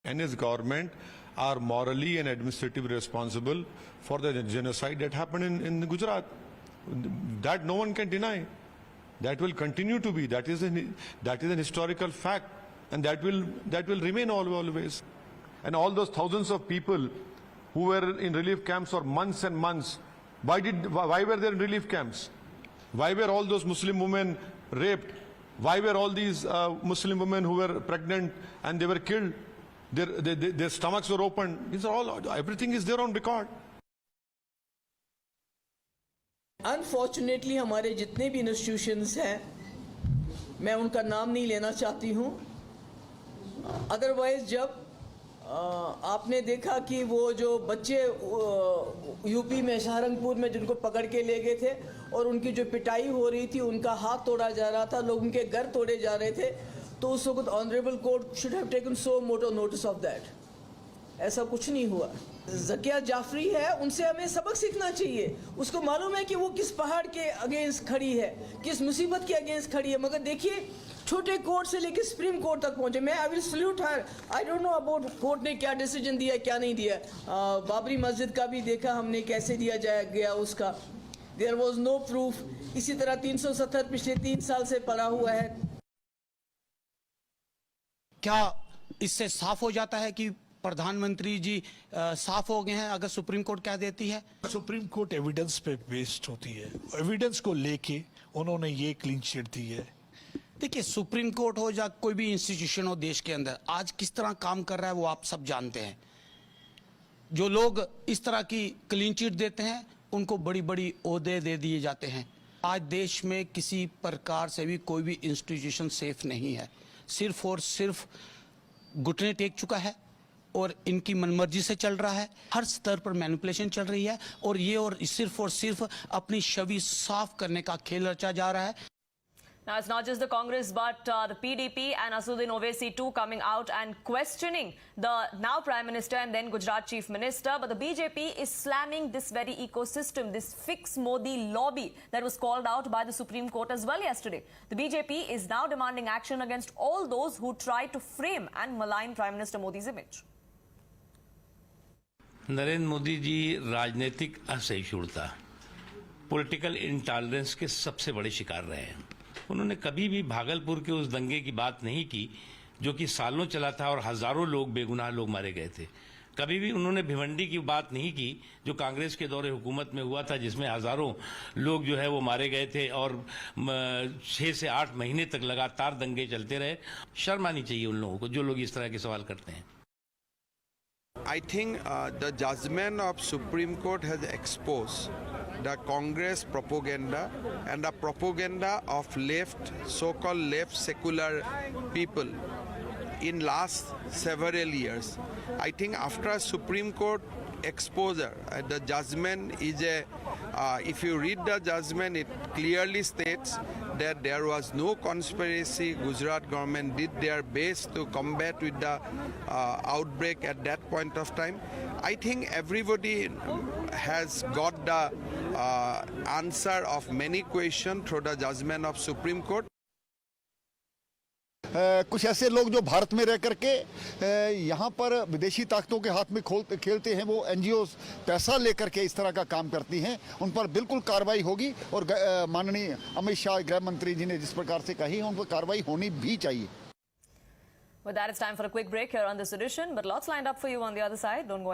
and his government are morally and administratively responsible for the genocide that happened in Gujarat. That no one can deny. That will continue to be. That is an historical fact, and that will remain always. And all those thousands of people who were in relief camps for months and months, why were they in relief camps? Why were all those Muslim women raped? Why were all these Muslim women who were pregnant and they were killed? Their stomachs were opened. These are all, everything is there on record. Unfortunately हमारे जितने भी institutions हैं, मैं उनका नाम नहीं लेना चाहती हूँ। अदरवाइज जब आपने देखा कि वो जो बच्चे यूपी में सहारनपुर में जिनको पकड़ के ले गए थे और उनकी जो पिटाई हो रही थी, उनका हाथ तोड़ा जा रहा था, लोग उनके घर तोड़े जा रहे थे, तो उस वक्त honourable court should have taken suo motu notice of that. ऐसा कुछ नहीं हुआ। ज़किया जाफरी है, उनसे हमें सबक सीखना चाहिए। उसको मालूम है कि वो किस पहाड़ के अगेंस्ट खड़ी है, किस मुसीबत के अगेंस्ट खड़ी है, मगर देखिए छोटे कोर्ट से लेकर सुप्रीम कोर्ट तक पहुंचे। मैं I will salute her. I don't know about court ने क्या डिसीजन दिया, क्या नहीं दिया। बाबरी मस्जिद का भी देखा हमने कैसे दिया गया उसका। There was no proof. इसी तरह 370 पिछले 3 साल से पड़ा हुआ है। क्या इससे साफ हो जाता है कि प्रधानमंत्री जी साफ हो गए हैं अगर सुप्रीम कोर्ट कह देती है? सुप्रीम कोर्ट एविडेंस पे बेस्ड होती है। एविडेंस को लेके उन्होंने ये क्लीन चिट दी है। देखिए, सुप्रीम कोर्ट हो या कोई भी इंस्टीट्यूशन हो देश के अंदर, आज किस तरह काम कर रहा है वो आप सब जानते हैं। जो लोग इस तरह की क्लीन चिट देते हैं उनको बड़ी बड़ी ओहदे दे दिए जाते हैं। आज देश में किसी प्रकार से भी कोई भी इंस्टीट्यूशन सेफ नहीं है। सिर्फ और सिर्फ घुटने टेक चुका है और इनकी मनमर्जी से चल रहा है। हर स्तर पर मैनिपुलेशन चल रही है और सिर्फ अपनी छवि साफ करने का खेल रचा जा रहा है। Now, it's not just the Congress, but the PDP and Assaduddin Owaisi too coming out and questioning the now Prime Minister and then Gujarat Chief Minister. But the BJP is slamming this very ecosystem, this Fix Modi lobby that was called out by the Supreme Court as well yesterday. The BJP is now demanding action against all those who try to frame and malign Prime Minister Modi's image. Narendra Modi ji राजनीतिक असहिष्णुता, political intolerance के सबसे बड़े शिकार रहे हैं। उन्होंने कभी भी भागलपुर के उस दंगे की बात नहीं की जो कि सालों चला था और हजारों लोग, बेगुनाह लोग मारे गए थे। कभी भी उन्होंने भिवंडी की बात नहीं की जो कांग्रेस के दौरे हुकूमत में हुआ था, जिसमें हजारों लोग जो है वो मारे गए थे और 6 से 8 महीने तक लगातार दंगे चलते रहे। शर्म आनी चाहिए उन लोगों को जो लोग इस तरह के सवाल करते हैं। I think the judgment of Supreme Court has exposed the Congress propaganda and the propaganda of left, so-called left secular people in last several years. I think after Supreme Court exposure, the judgment is if you read the judgment, it clearly states that there was no conspiracy. Gujarat government did their best to combat with the outbreak at that point of time. I think everybody has got the answer of many questions through the judgment of Supreme Court. कुछ ऐसे लोग जो भारत में रह करके यहाँ पर विदेशी ताकतों के हाथ में खेलते हैं, वो एनजीओ पैसा लेकर के इस तरह का काम करती हैं, उन पर बिल्कुल कार्रवाई होगी। और माननीय अमित शाह गृह मंत्री जी ने जिस प्रकार से कही है, उन पर कार्रवाई होनी भी चाहिए। With that, it's time for a quick break here on this edition, but lots lined up for you on the other side. Don't go